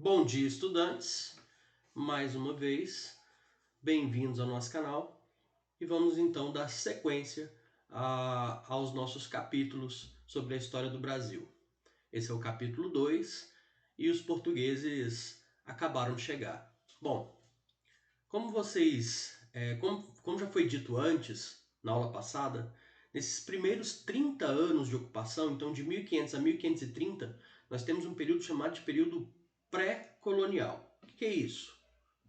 Bom dia, estudantes! Mais uma vez, bem-vindos ao nosso canal e vamos então dar sequência aos nossos capítulos sobre a história do Brasil. Esse é o capítulo 2 e os portugueses acabaram de chegar. Bom, como já foi dito antes, na aula passada, nesses primeiros 30 anos de ocupação, então de 1500 a 1530, nós temos um período chamado de período pré-colonial. O que é isso?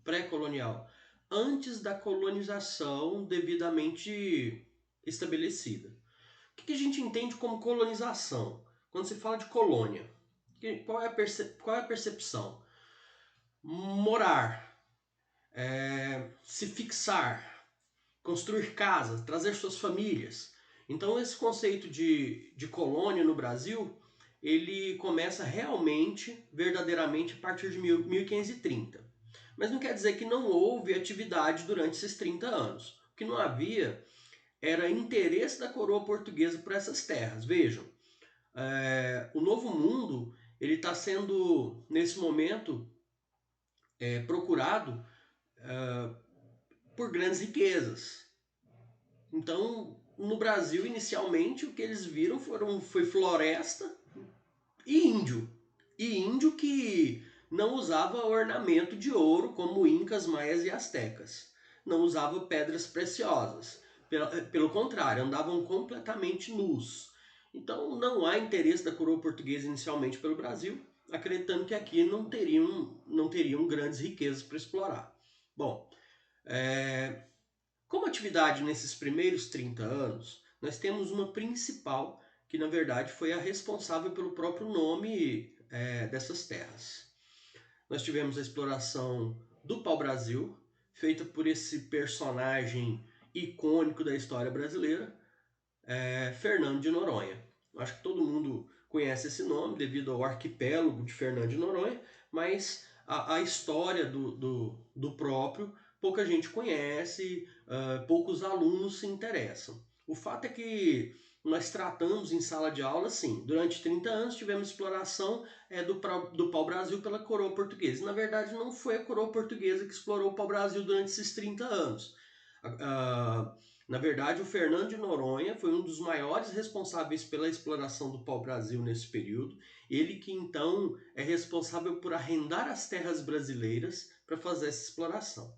Pré-colonial. Antes da colonização devidamente estabelecida. O que a gente entende como colonização? Quando se fala de colônia, qual é a percepção? Morar, se fixar, construir casa, trazer suas famílias. Então esse conceito de colônia no Brasil, ele começa realmente, verdadeiramente, a partir de 1530. Mas não quer dizer que não houve atividade durante esses 30 anos. O que não havia era interesse da coroa portuguesa por essas terras. Vejam, o Novo Mundo ele está sendo, nesse momento, procurado por grandes riquezas. Então, no Brasil, inicialmente, o que eles viram foi floresta e índio. E índio que não usava ornamento de ouro como incas, maias e astecas. Não usava pedras preciosas. Pelo contrário, andavam completamente nus. Então, não há interesse da coroa portuguesa inicialmente pelo Brasil, acreditando que aqui não teriam grandes riquezas para explorar. Bom, como atividade nesses primeiros 30 anos, nós temos uma principal que na verdade foi a responsável pelo próprio nome dessas terras. Nós tivemos a exploração do pau-brasil, feita por esse personagem icônico da história brasileira, Fernando de Noronha. Acho que todo mundo conhece esse nome devido ao arquipélago de Fernando de Noronha, mas a história do próprio pouca gente conhece, poucos alunos se interessam. O fato é que nós tratamos em sala de aula, sim, durante 30 anos tivemos exploração do pau-brasil pela coroa portuguesa. Na verdade, não foi a coroa portuguesa que explorou o pau-brasil durante esses 30 anos. Na verdade, o Fernando de Noronha foi um dos maiores responsáveis pela exploração do pau-brasil nesse período. Ele que então é responsável por arrendar as terras brasileiras para fazer essa exploração.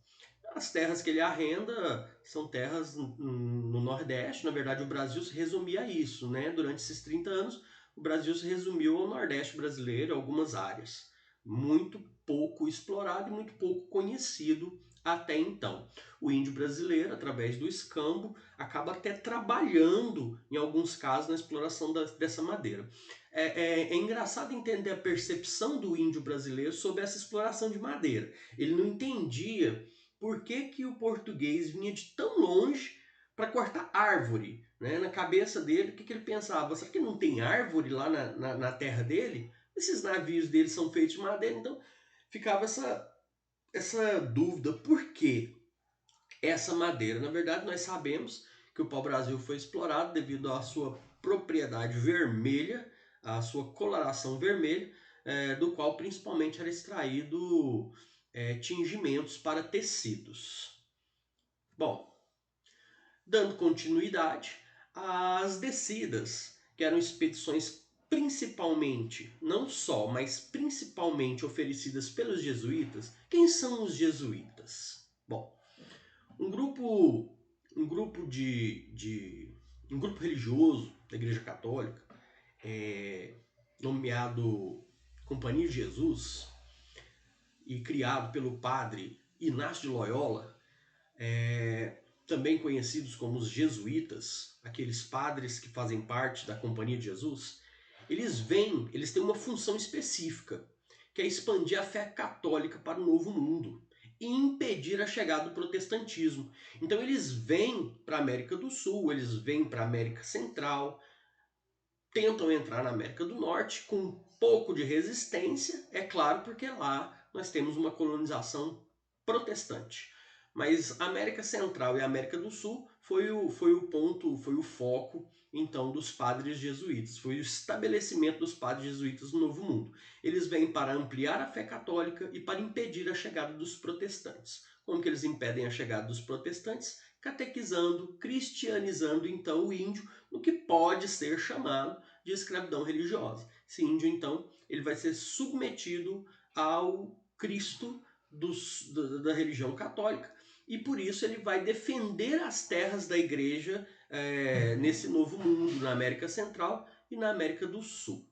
As terras que ele arrenda são terras no Nordeste. Na verdade, o Brasil se resumia a isso, né? Durante esses 30 anos, o Brasil se resumiu ao Nordeste brasileiro, algumas áreas. Muito pouco explorado e muito pouco conhecido até então. O índio brasileiro, através do escambo, acaba até trabalhando, em alguns casos, na exploração dessa madeira. É engraçado entender a percepção do índio brasileiro sobre essa exploração de madeira. Ele não entendia por que o português vinha de tão longe para cortar árvore. Né? Na cabeça dele, o que ele pensava? Será que não tem árvore lá na terra dele? Esses navios dele são feitos de madeira, então ficava essa dúvida. Por quê essa madeira? Na verdade, nós sabemos que o pau-brasil foi explorado devido à sua propriedade vermelha, à sua coloração vermelha, do qual principalmente era extraído tingimentos para tecidos. Bom, dando continuidade às descidas, que eram expedições principalmente, não só, mas principalmente oferecidas pelos jesuítas. Quem são os jesuítas? Bom, um grupo um grupo religioso da Igreja Católica, nomeado Companhia de Jesus e criado pelo padre Inácio de Loyola, também conhecidos como os jesuítas, aqueles padres que fazem parte da Companhia de Jesus, eles têm uma função específica, que é expandir a fé católica para o Novo Mundo e impedir a chegada do protestantismo. Então eles vêm para a América do Sul, eles vêm para a América Central, tentam entrar na América do Norte com um pouco de resistência, é claro, porque lá nós temos uma colonização protestante. Mas a América Central e a América do Sul foi o ponto, foi o foco então dos padres jesuítas, foi o estabelecimento dos padres jesuítas no Novo Mundo. Eles vêm para ampliar a fé católica e para impedir a chegada dos protestantes. Como que eles impedem a chegada dos protestantes? Catequizando, cristianizando então o índio no que pode ser chamado de escravidão religiosa. Esse índio então ele vai ser submetido ao Cristo da religião católica, e por isso ele vai defender as terras da igreja nesse novo mundo, na América Central e na América do Sul.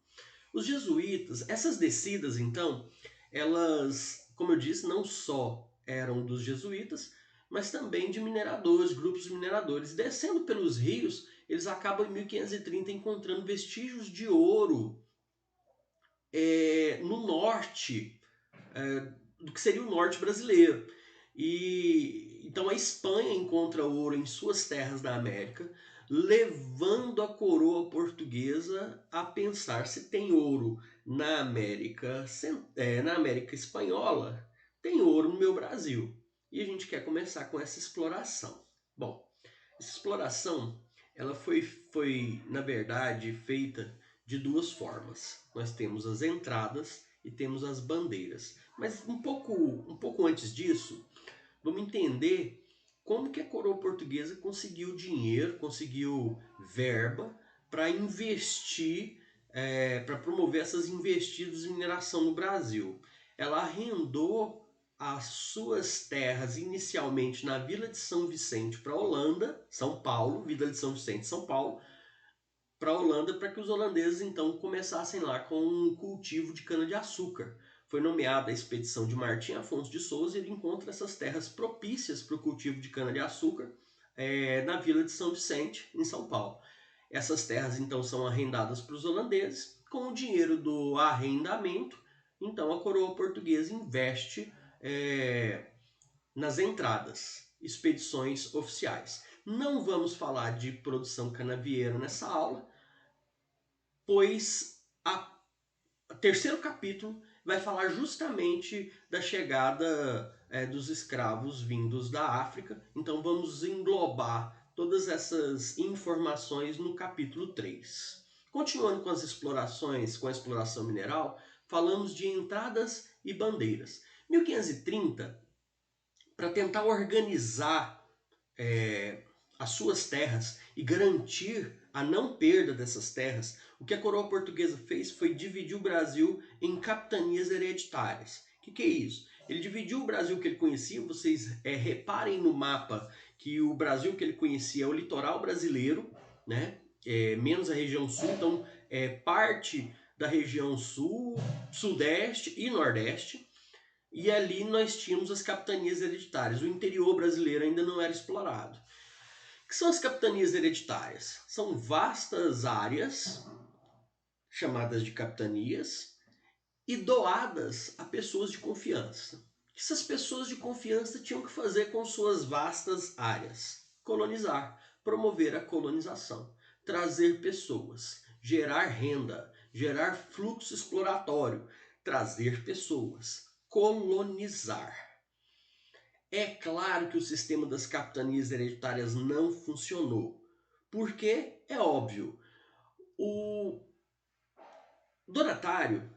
Os jesuítas, essas descidas então, elas, como eu disse, não só eram dos jesuítas, mas também de mineradores, grupos de mineradores. Descendo pelos rios, eles acabam em 1530 encontrando vestígios de ouro no norte, do que seria o norte brasileiro. E então a Espanha encontra ouro em suas terras da América, levando a coroa portuguesa a pensar: se tem ouro na América, na América Espanhola, tem ouro no meu Brasil. E a gente quer começar com essa exploração. Bom, essa exploração ela foi na verdade feita de duas formas. Nós temos as entradas e temos as bandeiras. Mas um pouco antes disso, vamos entender como que a coroa portuguesa conseguiu dinheiro, conseguiu verba para investir, para promover essas investidas em mineração no Brasil. Ela arrendou as suas terras inicialmente na Vila de São Vicente para a Holanda, São Paulo, Vila de São Vicente, São Paulo, para a Holanda, para que os holandeses então começassem lá com um cultivo de cana-de-açúcar. Foi nomeada a expedição de Martim Afonso de Souza e ele encontra essas terras propícias para o cultivo de cana-de-açúcar na Vila de São Vicente, em São Paulo. Essas terras então são arrendadas para os holandeses. Com o dinheiro do arrendamento, então a coroa portuguesa investe nas entradas, expedições oficiais. Não vamos falar de produção canavieira nessa aula, pois o terceiro capítulo vai falar justamente da chegada dos escravos vindos da África. Então vamos englobar todas essas informações no capítulo 3. Continuando com as explorações, com a exploração mineral, falamos de entradas e bandeiras. 1530, para tentar organizar as suas terras e garantir a não perda dessas terras, o que a coroa portuguesa fez foi dividir o Brasil em capitanias hereditárias. O que é isso? Ele dividiu o Brasil que ele conhecia, vocês reparem no mapa que o Brasil que ele conhecia é o litoral brasileiro, né? Menos a região sul, então parte da região sul, sudeste e nordeste. E ali nós tínhamos as capitanias hereditárias. O interior brasileiro ainda não era explorado. O que são as capitanias hereditárias? São vastas áreas, chamadas de capitanias, e doadas a pessoas de confiança. O que essas pessoas de confiança tinham que fazer com suas vastas áreas? Colonizar, promover a colonização, trazer pessoas, gerar renda, gerar fluxo exploratório, trazer pessoas, colonizar. É claro que o sistema das capitanias hereditárias não funcionou. Porque é óbvio, o donatário,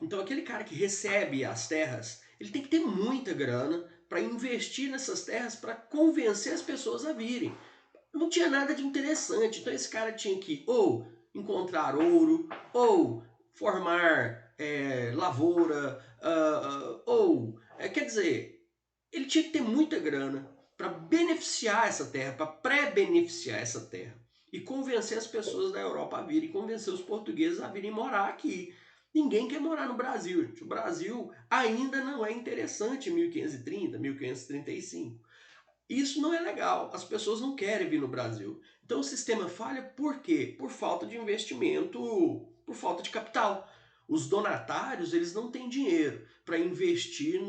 então aquele cara que recebe as terras, ele tem que ter muita grana para investir nessas terras para convencer as pessoas a virem. Não tinha nada de interessante, então esse cara tinha que ou encontrar ouro, ou formar lavoura, quer dizer, ele tinha que ter muita grana para beneficiar essa terra, para pré-beneficiar essa terra e convencer as pessoas da Europa a virem, convencer os portugueses a virem morar aqui. Ninguém quer morar no Brasil, gente. O Brasil ainda não é interessante em 1530, 1535. Isso não é legal, as pessoas não querem vir no Brasil. Então o sistema falha por quê? Por falta de investimento, por falta de capital. Os donatários, eles não têm dinheiro para investir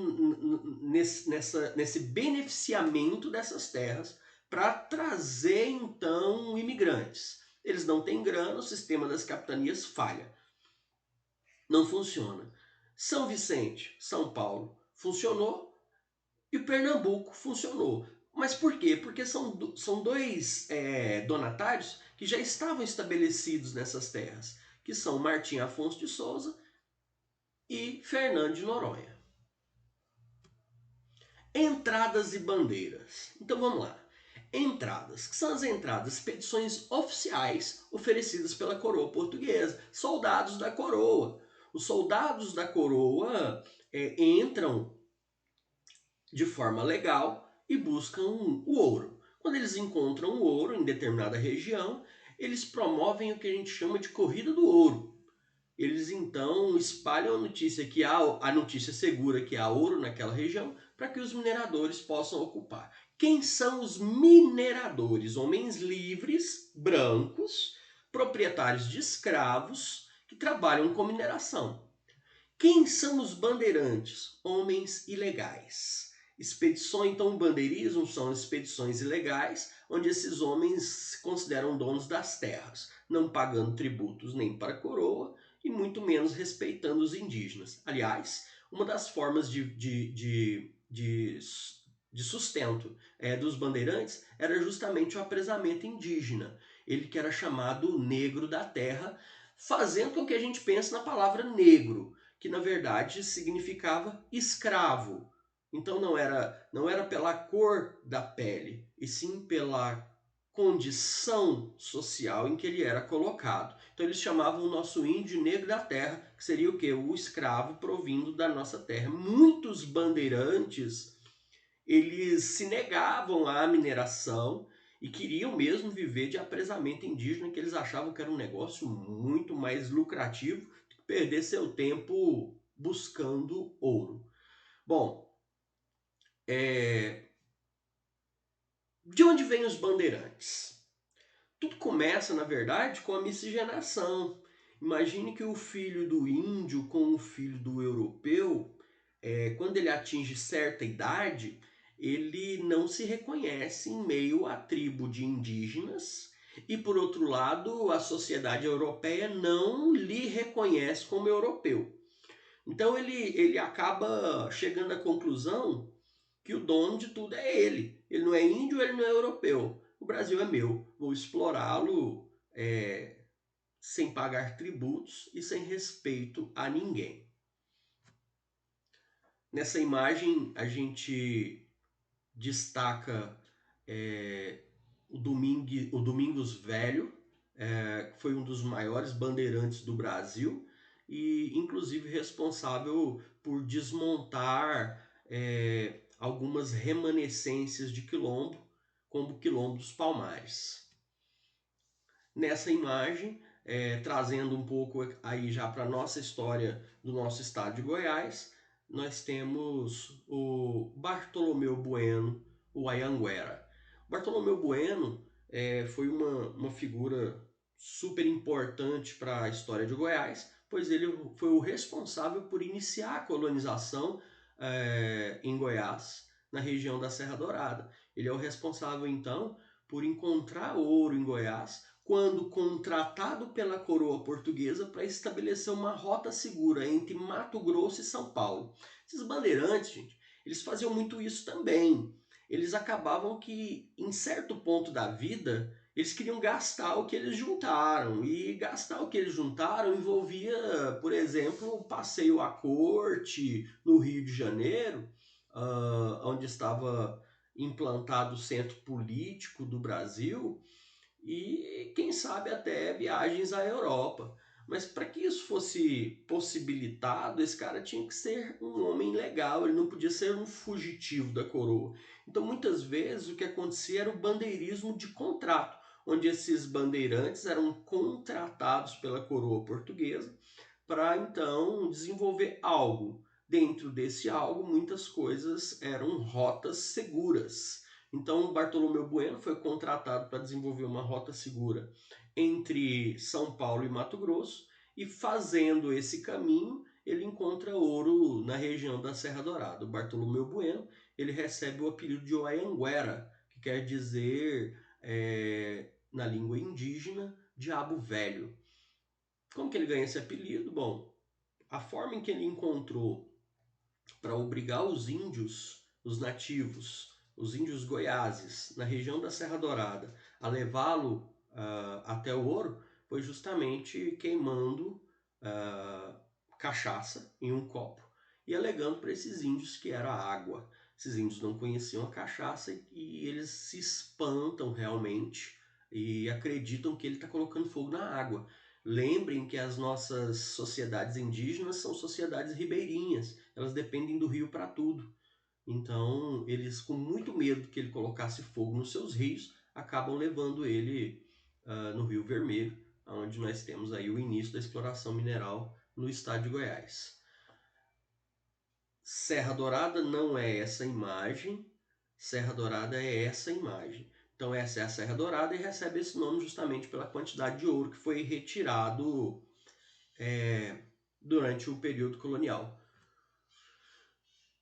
nesse beneficiamento dessas terras para trazer então imigrantes. Eles não têm grana, o sistema das capitanias falha. Não funciona. São Vicente, São Paulo, funcionou. e Pernambuco funcionou. Mas por quê? Porque são dois donatários que já estavam estabelecidos nessas terras, que são Martim Afonso de Souza e Fernando de Noronha. Entradas e bandeiras. Então vamos lá. Entradas, que são as entradas, expedições oficiais oferecidas pela coroa portuguesa, soldados da coroa. Os soldados da coroa entram de forma legal e buscam o ouro. Quando eles encontram o ouro em determinada região, eles promovem o que a gente chama de corrida do ouro. Eles então espalham a notícia que há a notícia segura que há ouro naquela região para que os mineradores possam ocupar. Quem são os mineradores? Homens livres, brancos, proprietários de escravos que trabalham com mineração. Quem são os bandeirantes? Homens ilegais. Expedições, então, o bandeirismo são expedições ilegais, onde esses homens se consideram donos das terras, não pagando tributos nem para a coroa e muito menos respeitando os indígenas. Aliás, uma das formas de sustento dos bandeirantes era justamente o apresamento indígena, ele que era chamado negro da terra, fazendo com que a gente pense na palavra negro, que na verdade significava escravo. Então não era pela cor da pele, e sim pela condição social em que ele era colocado. Então eles chamavam o nosso índio negro da terra, que seria o quê? O escravo provindo da nossa terra. Muitos bandeirantes, eles se negavam à mineração e queriam mesmo viver de apresamento indígena, que eles achavam que era um negócio muito mais lucrativo do que perder seu tempo buscando ouro. Bom, de onde vêm os bandeirantes? Tudo começa, na verdade, com a miscigenação. Imagine que o filho do índio com o filho do europeu, quando ele atinge certa idade, ele não se reconhece em meio à tribo de indígenas e, por outro lado, a sociedade europeia não lhe reconhece como europeu. Então ele acaba chegando à conclusão que o dono de tudo é ele. Ele não é índio, ele não é europeu. O Brasil é meu, vou explorá-lo sem pagar tributos e sem respeito a ninguém. Nessa imagem a gente destaca o Domingos Velho, que foi um dos maiores bandeirantes do Brasil e inclusive responsável por desmontar algumas remanescências de quilombo, como o Quilombo dos Palmares. Nessa imagem, trazendo um pouco aí já para a nossa história do nosso estado de Goiás, nós temos o Bartolomeu Bueno, o Anhanguera. Bartolomeu Bueno foi uma figura super importante para a história de Goiás, pois ele foi o responsável por iniciar a colonização em Goiás, na região da Serra Dourada. Ele é o responsável, então, por encontrar ouro em Goiás, quando contratado pela coroa portuguesa para estabelecer uma rota segura entre Mato Grosso e São Paulo. Esses bandeirantes, gente, eles faziam muito isso também. Eles acabavam que, em certo ponto da vida, eles queriam gastar o que eles juntaram. E gastar o que eles juntaram envolvia, por exemplo, o passeio à corte no Rio de Janeiro, onde estava implantado o centro político do Brasil, e quem sabe até viagens à Europa. Mas para que isso fosse possibilitado, esse cara tinha que ser um homem legal, ele não podia ser um fugitivo da coroa. Então muitas vezes o que acontecia era o bandeirismo de contrato, onde esses bandeirantes eram contratados pela coroa portuguesa para então desenvolver algo. Dentro desse algo, muitas coisas eram rotas seguras. Então, Bartolomeu Bueno foi contratado para desenvolver uma rota segura entre São Paulo e Mato Grosso, e fazendo esse caminho, ele encontra ouro na região da Serra Dourada. O Bartolomeu Bueno, ele recebe o apelido de Oianguera, que quer dizer, na língua indígena, diabo velho. Como que ele ganha esse apelido? Bom, a forma em que ele encontrou para obrigar os índios os nativos, os índios goiáses, na região da Serra Dourada, a levá-lo até o ouro, foi justamente queimando cachaça em um copo e alegando para esses índios que era água. Esses índios não conheciam a cachaça e eles se espantam realmente e acreditam que ele está colocando fogo na água. Lembrem que as nossas sociedades indígenas são sociedades ribeirinhas, elas dependem do rio para tudo. Então, eles, com muito medo que ele colocasse fogo nos seus rios, acabam levando ele no Rio Vermelho, onde nós temos aí o início da exploração mineral no estado de Goiás. Serra Dourada não é essa imagem, Serra Dourada é essa imagem. Então essa é a Serra Dourada e recebe esse nome justamente pela quantidade de ouro que foi retirado durante o período colonial.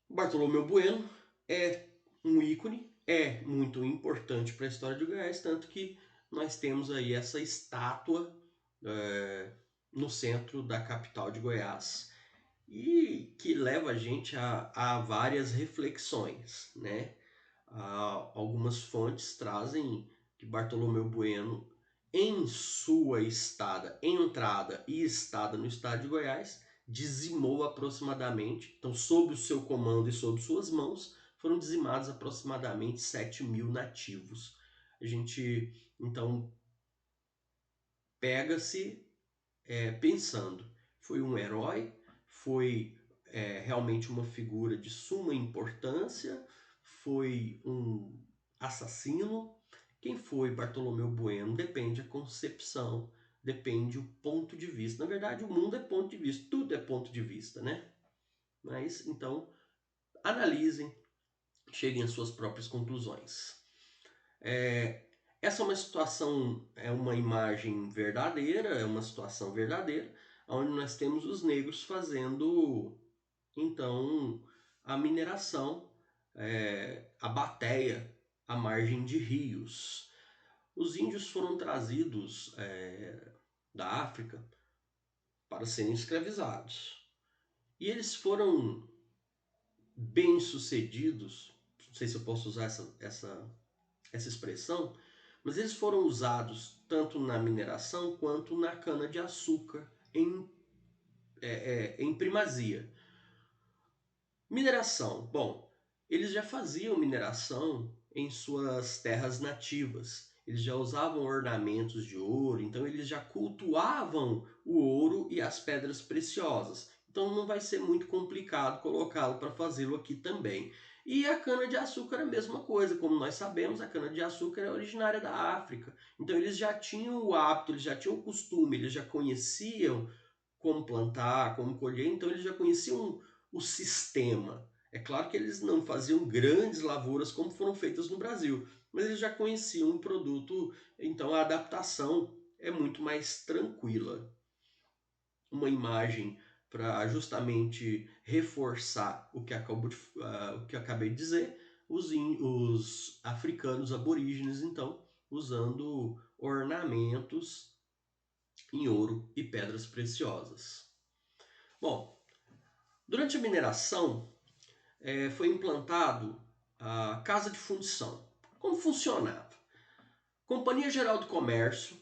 Bartolomeu Bueno é um ícone, é muito importante para a história de Goiás, tanto que nós temos aí essa estátua no centro da capital de Goiás e que leva a gente a várias reflexões, né? Algumas fontes trazem que Bartolomeu Bueno, em sua entrada e estada no estado de Goiás, dizimou aproximadamente, então sob o seu comando e sob suas mãos, foram dizimados aproximadamente 7.000 nativos. A gente, então, pega-se pensando, foi um herói, foi realmente uma figura de suma importância, foi um assassino. Quem foi Bartolomeu Bueno depende da concepção, depende o ponto de vista. Na verdade, o mundo é ponto de vista, tudo é ponto de vista, né? Mas, então, analisem, cheguem às suas próprias conclusões. Essa é uma situação, é uma imagem verdadeira, é uma situação verdadeira, onde nós temos os negros fazendo, então, a mineração, a bateia à margem de rios. Os índios foram trazidos da África para serem escravizados. E eles foram bem-sucedidos, não sei se eu posso usar essa expressão, mas eles foram usados tanto na mineração quanto na cana-de-açúcar em primazia. Mineração. Bom, eles já faziam mineração em suas terras nativas. Eles já usavam ornamentos de ouro, então eles já cultuavam o ouro e as pedras preciosas. Então não vai ser muito complicado colocá-lo para fazê-lo aqui também. E a cana-de-açúcar é a mesma coisa, como nós sabemos, a cana-de-açúcar é originária da África. Então eles já tinham o hábito, eles já tinham o costume, eles já conheciam como plantar, como colher, então eles já conheciam o sistema. É claro que eles não faziam grandes lavouras como foram feitas no Brasil, mas eles já conheciam o produto, então a adaptação é muito mais tranquila. Uma imagem para justamente reforçar o que eu acabei de dizer, os africanos aborígenes, então, usando ornamentos em ouro e pedras preciosas. Bom, durante a mineração foi implantado a casa de fundição. Como funcionava? Companhia Geral do Comércio,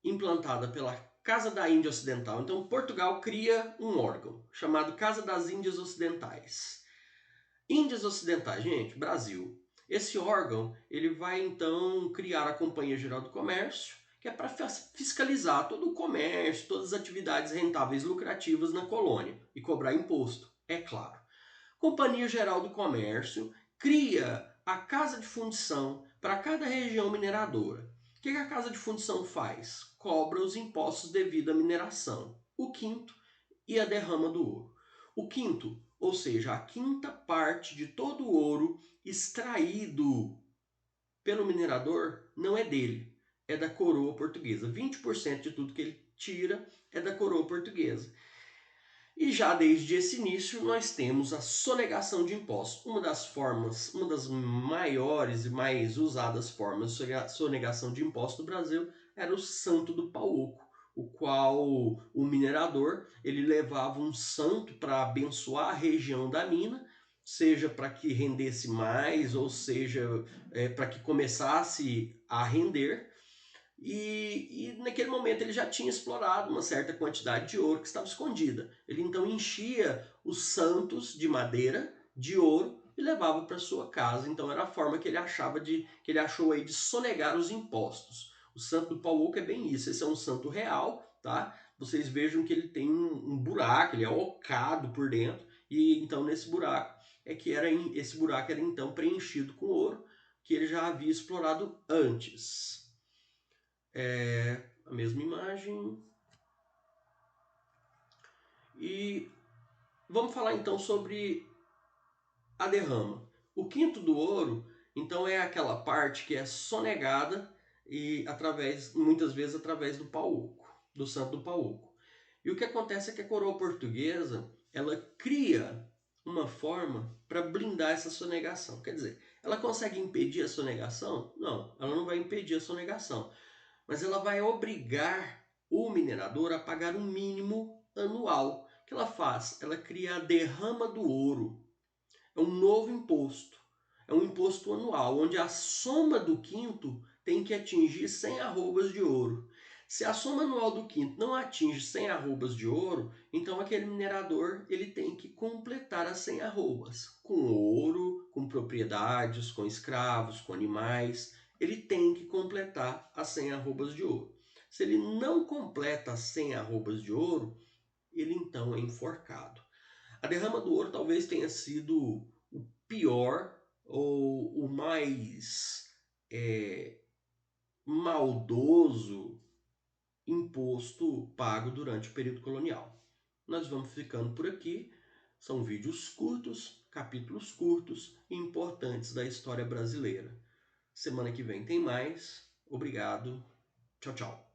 implantada pela Casa da Índia Ocidental. Então, Portugal cria um órgão chamado Casa das Índias Ocidentais. Índias Ocidentais, gente, Brasil. Esse órgão ele vai então criar a Companhia Geral do Comércio, que é para fiscalizar todo o comércio, todas as atividades rentáveis e lucrativas na colônia e cobrar imposto, é claro. Companhia Geral do Comércio cria a Casa de Fundição para cada região mineradora. O que a Casa de Fundição faz? Cobra os impostos devido à mineração, o quinto e a derrama do ouro. O quinto, ou seja, a quinta parte de todo o ouro extraído pelo minerador não é dele, é da coroa portuguesa. 20% de tudo que ele tira é da coroa portuguesa. E já desde esse início nós temos a sonegação de impostos. Uma das maiores e mais usadas formas de sonegação de impostos no Brasil era o santo do pau oco, o qual o minerador ele levava um santo para abençoar a região da mina seja para que rendesse mais, ou seja, para que começasse a render. E naquele momento ele já tinha explorado uma certa quantidade de ouro que estava escondida. Ele então enchia os santos de madeira, de ouro, e levava para sua casa. Então era a forma que ele achou aí de sonegar os impostos. O santo do Pau Oco é bem isso. Esse é um santo real, tá? Vocês vejam que ele tem um buraco, ele é ocado por dentro, e então nesse buraco esse buraco era então preenchido com ouro que ele já havia explorado antes. A mesma imagem. E vamos falar então sobre a derrama. O quinto do ouro, então, é aquela parte que é sonegada e muitas vezes através do pau oco, do santo do pau oco. E o que acontece é que a coroa portuguesa, ela cria uma forma para blindar essa sonegação. Quer dizer, ela consegue impedir a sonegação? Não, ela não vai impedir a sonegação, mas ela vai obrigar o minerador a pagar um mínimo anual. O que ela faz? Ela cria a derrama do ouro. É um novo imposto. É um imposto anual, onde a soma do quinto tem que atingir 100 arrobas de ouro. Se a soma anual do quinto não atinge 100 arrobas de ouro, então aquele minerador ele tem que completar as 100 arrobas. Com ouro, com propriedades, com escravos, com animais. Ele tem que completar as 100 arrobas de ouro. Se ele não completa as 100 arrobas de ouro, ele então é enforcado. A derrama do ouro talvez tenha sido o pior ou o mais maldoso imposto pago durante o período colonial. Nós vamos ficando por aqui. São vídeos curtos, capítulos curtos e importantes da história brasileira. Semana que vem tem mais. Obrigado. Tchau, tchau.